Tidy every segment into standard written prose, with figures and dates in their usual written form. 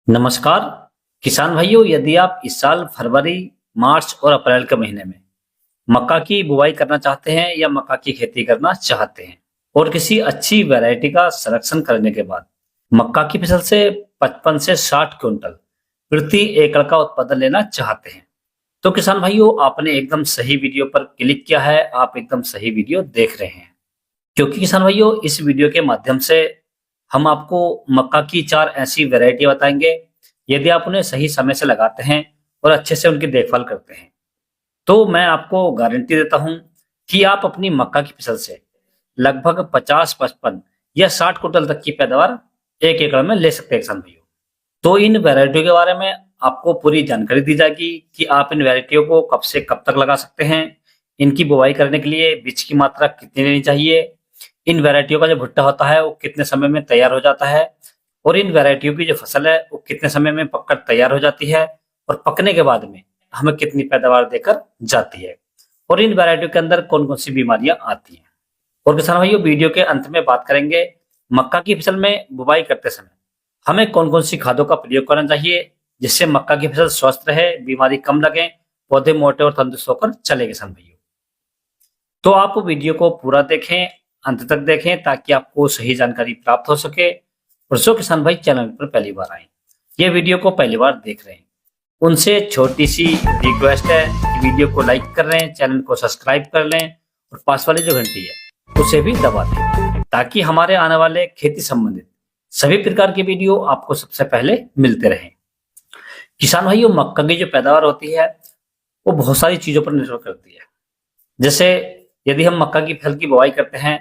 नमस्कार किसान भाइयों, यदि आप इस साल फरवरी, मार्च और अप्रैल के महीने में मक्का की बुवाई करना चाहते हैं या मक्का की खेती करना चाहते हैं और किसी अच्छी वैरायटी का सिलेक्शन करने के बाद मक्का की फसल से 55 से 60 क्विंटल प्रति एकड़ का उत्पादन लेना चाहते हैं, तो किसान भाइयों आपने एकदम सही वीडियो पर क्लिक किया है। आप एकदम सही वीडियो देख रहे हैं, क्योंकि किसान भाइयों इस वीडियो के माध्यम से हम आपको मक्का की 4 ऐसी वैरायटी बताएंगे। यदि आप उन्हें सही समय से लगाते हैं और अच्छे से उनकी देखभाल करते हैं, तो मैं आपको गारंटी देता हूं कि आप अपनी मक्का की फसल से लगभग 50, 55 या 60 कुंटल तक की पैदावार एक एकड़ में ले सकते हैं किसान भाइयों। तो इन वैरायटियों के बारे में आपको पूरी जानकारी दी जाएगी कि आप इन वैरायटियों को कब से कब तक लगा सकते हैं, इनकी बुवाई करने के लिए बीज की मात्रा कितनी लेनी चाहिए, इन वैरायटियों का जो भुट्टा होता है वो कितने समय में तैयार हो जाता है और इन वैरायटियों की जो फसल है वो कितने समय में पककर तैयार हो जाती है और पकने के बाद में हमें कितनी पैदावार देकर जाती है और इन वैरायटियों के अंदर कौन कौन सी बीमारियां आती हैं। और किसान भाइयों वीडियो के अंत में बात करेंगे मक्का की फसल में बुवाई करते समय हमें कौन कौन सी खादों का प्रयोग करना चाहिए, जिससे मक्का की फसल स्वस्थ रहे, बीमारी कम लगे, पौधे मोटे और तंदुरुस्त होकर चले किसान भाइयों। तो आप वीडियो को पूरा देखें, अंत तक देखें, ताकि आपको सही जानकारी प्राप्त हो सके। और जो किसान भाई चैनल पर पहली बार आए, ये वीडियो को पहली बार देख रहे हैं, उनसे छोटी सी रिक्वेस्ट है कि वीडियो को लाइक कर रहे हैं, चैनल को सब्सक्राइब कर लें और पास वाली जो घंटी है उसे भी दबा दें, ताकि हमारे आने वाले खेती संबंधित सभी प्रकार की वीडियो आपको सबसे पहले मिलते रहें। किसान भाइयों मक्का की जो पैदावार होती है वो बहुत सारी चीजों पर निर्भर करती है। जैसे यदि हम मक्का की फसल की बुवाई करते हैं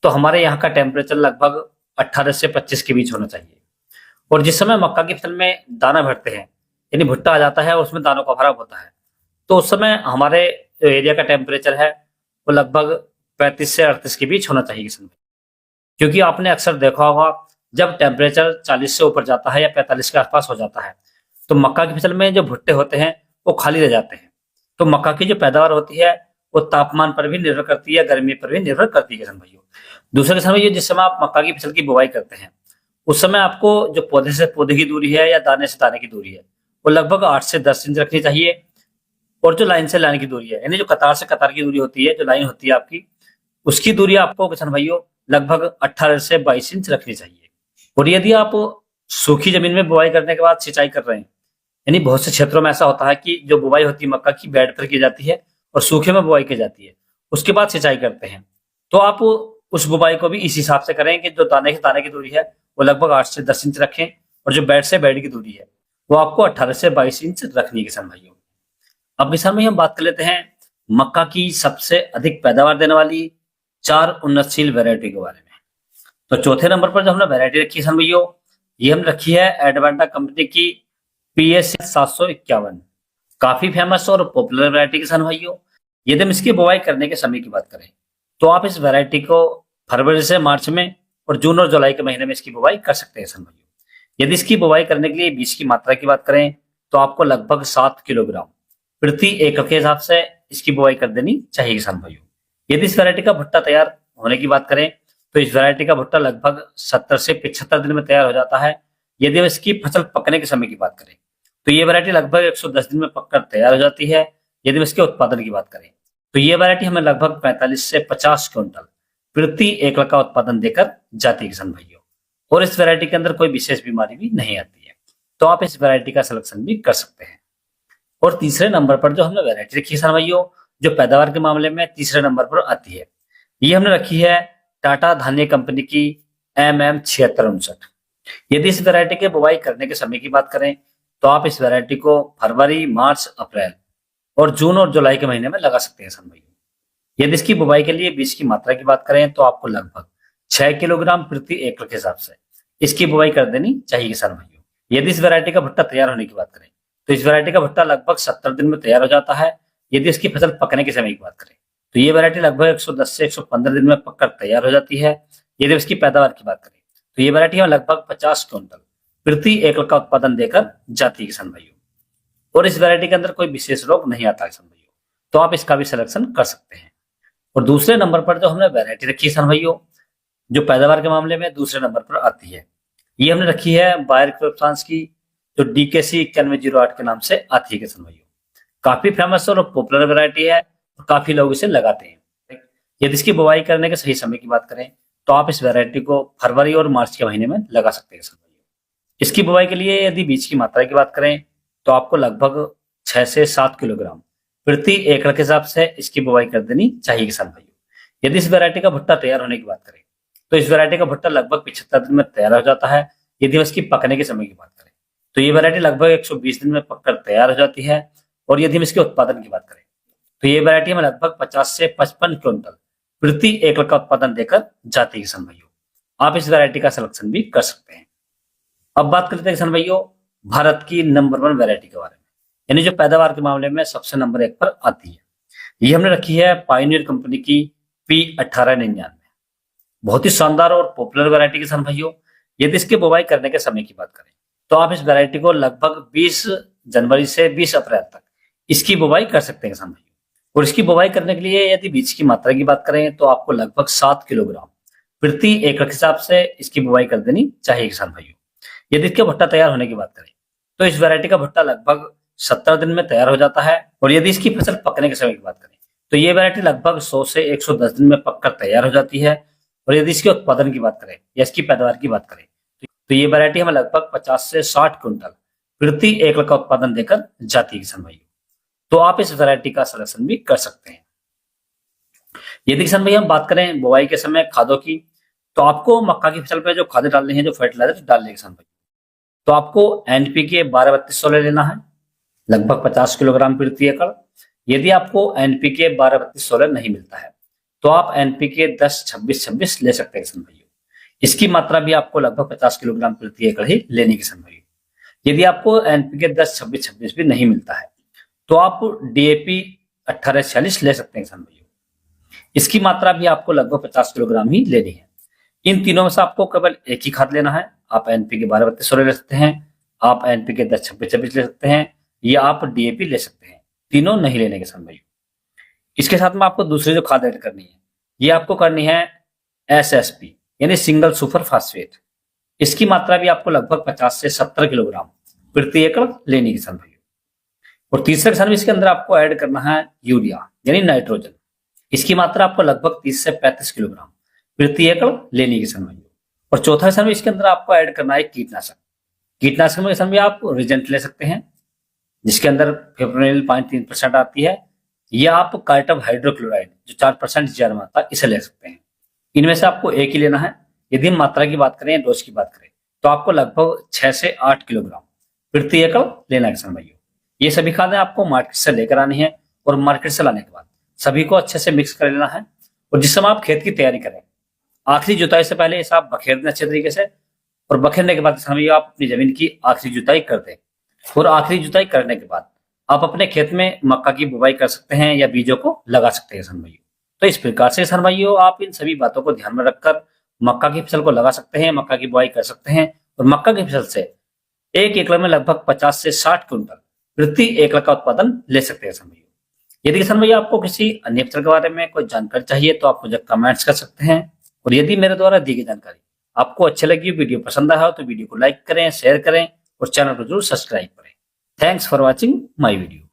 तो हमारे यहाँ का टेम्परेचर लगभग 18 से 25 के बीच होना चाहिए और जिस समय मक्का की फसल में दाना भरते हैं, यानी भुट्टा आ जाता है और उसमें दानों का भराव होता है, तो उस समय हमारे जो एरिया का टेम्परेचर है वो लगभग 35 से 38 के बीच होना चाहिए किसान भाई। क्योंकि आपने अक्सर देखा होगा जब टेम्परेचर 40 से ऊपर जाता है या 45 के आसपास हो जाता है तो मक्का की फसल में जो भुट्टे होते हैं वो खाली रह जाते हैं। तो मक्का की जो पैदावार होती है वो तापमान पर भी निर्भर करती है, गर्मी पर भी निर्भर करती है किसान भाइयों। दूसरे किसान भाइयों जिस समय आप मक्का की फसल की बुवाई करते हैं उस समय आपको जो पौधे से पौधे की दूरी है या दाने से दाने की दूरी है वो लगभग 8 से 10 इंच रखनी चाहिए और जो लाइन से लाइन की दूरी है, यानी जो कतार से कतार की दूरी होती है, जो लाइन होती है आपकी, उसकी दूरी आपको किसान भाइयों लगभग 18 से 22 इंच रखनी चाहिए। और यदि आप सूखी जमीन में बुवाई करने के बाद सिंचाई कर रहे हैं, यानी बहुत से क्षेत्रों में ऐसा होता है कि जो बुवाई होती है मक्का की बेड पर की जाती है और सूखे में बुवाई की जाती है, उसके बाद सिंचाई करते हैं, तो आप उस बुवाई को भी इस हिसाब से करें कि जो दाने से दाने की दूरी है वो लगभग 8 से 10 इंच रखें और जो बेड से बेड की दूरी है वो आपको 18 से 22 इंच रखनी है किसान भाइयों। अब किसान भाई हम बात कर लेते हैं मक्का की सबसे अधिक पैदावार देने वाली 4 उन्नतशील वैरायटी के बारे में। तो चौथे नंबर पर जो हमने वैरायटी रखी है किसान भाइयों, ये हमने रखी है एडवांटा कंपनी की PS 751। काफी फेमस और पॉपुलर वैरायटी किसान भाइयों। यदि हम इसकी बुवाई करने के समय की बात करें तो आप इस वैरायटी को फरवरी से मार्च में और जून और जुलाई के महीने में इसकी बुवाई कर सकते हैं किसान भाइयों। यदि इसकी बुवाई करने के लिए बीज की मात्रा की बात करें तो आपको लगभग 7 किलोग्राम प्रति एकड़ के हिसाब से इसकी बुवाई कर देनी चाहिए किसान भाइयों। यदि इस वैरायटी का भुट्टा तैयार होने की बात करें तो इस वैरायटी का भुट्टा लगभग 70 से 75 दिन में तैयार हो जाता है। यदि हम इसकी फसल पकने के समय की बात करें तो ये वैरायटी लगभग 110 दिन में पककर तैयार हो जाती है। यदि हम इसके उत्पादन की बात करें तो ये वैरायटी हमें लगभग 45 से 50 क्विंटल प्रति एकड़ का उत्पादन देकर जाती है किसान भाइयों। और इस वैरायटी के अंदर कोई विशेष बीमारी भी नहीं आती है, तो आप इस वैरायटी का सिलेक्शन भी कर सकते हैं। और तीसरे नंबर पर जो हमने वैरायटी रखी है किसान भाइयों, जो पैदावार के मामले में तीसरे नंबर पर आती है, ये हमने रखी है टाटा धान्य कंपनी की MM 7659। यदि इस वैरायटी के बुवाई करने के समय की बात करें तो आप इस वैरायटी को फरवरी, मार्च, अप्रैल और जून और जुलाई के महीने में लगा सकते हैं किसान भाइयों। यदि इसकी बुवाई के लिए बीज की मात्रा की बात करें तो आपको लगभग 6 किलोग्राम प्रति एकड़ के हिसाब से इसकी बुवाई कर देनी चाहिए किसान भाइयों। यदि इस वैरायटी का भुट्टा तैयार होने की बात करें तो इस वैरायटी का भुट्टा लगभग 70 दिन में तैयार हो जाता है। यदि इसकी फसल पकने के समय की बात करें तो ये वैरायटी लगभग 110 से 115 दिन में पककर तैयार हो जाती है। यदि इसकी पैदावार की बात करें तो ये वैरायटी हमें लगभग 50 क्विंटल प्रति एकड़ का उत्पादन देकर जाती है किसान भाइयों। और इस वैरायटी के अंदर कोई विशेष रोग नहीं आता किसान भाइयों, तो आप इसका भी सिलेक्शन कर सकते हैं। और दूसरे नंबर पर जो हमने वैरायटी रखी है किसान भाइयों, जो पैदावार के मामले में दूसरे नंबर पर आती है, ये हमने रखी है बायर क्रॉपसांस की, जो DKC 9108 के नाम से आती है किसान भाइयों। काफी फेमस और पॉपुलर वैरायटी है और काफी लोग इसे लगाते हैं। यदि इसकी बुवाई करने के सही समय की बात करें तो आप इस वैरायटी को फरवरी और मार्च के महीने में लगा सकते हैं किसान भाइयों। इसकी बुवाई के लिए यदि बीज की मात्रा की बात करें तो आपको लगभग 6 से 7 किलोग्राम प्रति एकड़ के हिसाब से इसकी बुवाई कर देनी चाहिए किसान भाइयों। यदि इस वैरायटी का भुट्टा तैयार होने की बात करें तो इस वैरायटी का भुट्टा लगभग 75 दिन में तैयार हो जाता है। यदि हम इसकी पकने के समय की बात करें तो ये वैरायटी लगभग 120 दिन में पककर तैयार हो जाती है। और यदि हम इसके उत्पादन की बात करें तो ये वैरायटी हमें लगभग 50 से 55 क्विंटल प्रति एकड़ का उत्पादन देकर जाती है किसान भाइयों। आप इस वैरायटी का सिलेक्शन भी कर सकते हैं। अब बात करते हैं किसान भाइयों भारत की नंबर 1 वैरायटी के बारे में, यानी जो पैदावार के मामले में सबसे नंबर 1 पर आती है। ये हमने रखी है पायोनियर कंपनी की P1899। बहुत ही शानदार और पॉपुलर वैरायटी किसान भाइयों। यदि इसकी बुवाई करने के समय की बात करें तो आप इस वैरायटी को लगभग 20 जनवरी से 20 अप्रैल तक इसकी बुवाई कर सकते हैं किसान भाइयों। और इसकी बुवाई करने के लिए यदि बीज की मात्रा की बात करें तो आपको लगभग 7 किलोग्राम प्रति एकड़ के हिसाब से इसकी बुवाई कर देनी चाहिए किसान भाइयों। यदि इसके भुट्टा तैयार होने की बात करें तो इस वैरायटी का भुट्टा लगभग 70 दिन में तैयार हो जाता है। और यदि इसकी फसल पकने के समय की बात करें तो ये वैरायटी लगभग 100 से 110 दिन में पककर तैयार हो जाती है। और यदि इसके उत्पादन की बात करें या इसकी पैदावार की बात करें तो ये वैरायटी हमें लगभग 50 से 60 क्विंटल प्रति एकड़ का उत्पादन देकर जाती है किसान भाइयों। तो आप इस वैरायटी का सिलेक्शन भी कर सकते हैं। यदि किसान भाई हम बात करें बुवाई के समय खादों की तो आपको मक्का की फसल पे जो खादें डालनी है, जो फर्टिलाइजर डालने है किसान भाई, तो आपको NPK 12-32-16 लेना है लगभग 50 किलोग्राम प्रति एकड़। यदि आपको NPK 12-32-16 नहीं मिलता है तो आप NPK 10-26-26 ले सकते हैं किसान भाइयों। इसकी मात्रा भी आपको लगभग 50 किलोग्राम प्रति एकड़ ही लेनी किसान भाइयों। यदि आपको NPK 10-26-26 भी नहीं मिलता है तो आप DAP 18-46 ले सकते हैं किसान भाइयों। इसकी मात्रा भी आपको लगभग 50 किलोग्राम ही लेनी है। इन तीनों में से आपको केवल एक ही खाद लेना है। आप NPK 12-32-16 ले सकते हैं, आप NPK 10-26-26 ले सकते हैं, या आप DAP ले सकते हैं। तीनों नहीं लेने किसान भाइयों। इसके साथ में आपको दूसरी जो खाद ऐड करनी है ये आपको करनी है SSP यानी सिंगल सुपर फास्फेट। इसकी मात्रा भी आपको लगभग 50 से 70 किलोग्राम प्रति एकड़ लेनी किसान भाइयों। और तीसरे किसान इसके अंदर आपको ऐड करना है यूरिया यानी नाइट्रोजन। इसकी मात्रा आपको लगभग 30 से 35 किलोग्राम प्रति एकड़ लेनी किसान भाइयों। और चौथा किसान इसके अंदर आपको ऐड करना है कीटनाशक। कीटनाशक में किसान आप रिजेंट ले सकते हैं जिसके अंदर फिप्रोनिल 5.3% आती है, या आप कार्टम हाइड्रोक्लोराइड जो 4% ज्यादा मात्रा इसे ले सकते हैं। इनमें से आपको एक ही लेना है। यदि हम मात्रा की बात करें, डोज की बात करें तो आपको लगभग 6 से 8 किलोग्राम प्रति एकड़ लेना है किसान भाइयों। ये सभी खादें आपको मार्केट से लेकर आनी है और मार्केट से लाने के बाद सभी को अच्छे से मिक्स कर लेना है। और जिस समय आप खेत की तैयारी करें आखिरी जुताई से पहले इसे आप बखेर दें अच्छे तरीके से। और बखेरने के बाद किसान भाइयों आप अपनी जमीन की आखिरी जुताई कर दें। और आखिरी जुताई करने के बाद आप अपने खेत में मक्का की बुवाई कर सकते हैं या बीजों को लगा सकते हैं किसान भाइयों। तो इस प्रकार से किसान भाइयों आप इन सभी बातों को ध्यान में रखकर मक्का की फसल को लगा सकते हैं, मक्का की बुआई कर सकते हैं। और मक्का की फसल से एक एकड़ में लगभग 50 से 60 क्विंटल प्रति एकड़ का उत्पादन ले सकते हैं किसान भाइयों। यदि किसान भैया आपको किसी अन्य फसल के बारे में कोई जानकारी चाहिए तो आप मुझे कमेंट्स कर सकते हैं। और यदि मेरे द्वारा दी गई जानकारी आपको अच्छी लगी, वीडियो पसंद आया हो तो वीडियो को लाइक करें, शेयर करें और चैनल को जरूर सब्सक्राइब करें। Thanks for watching my video.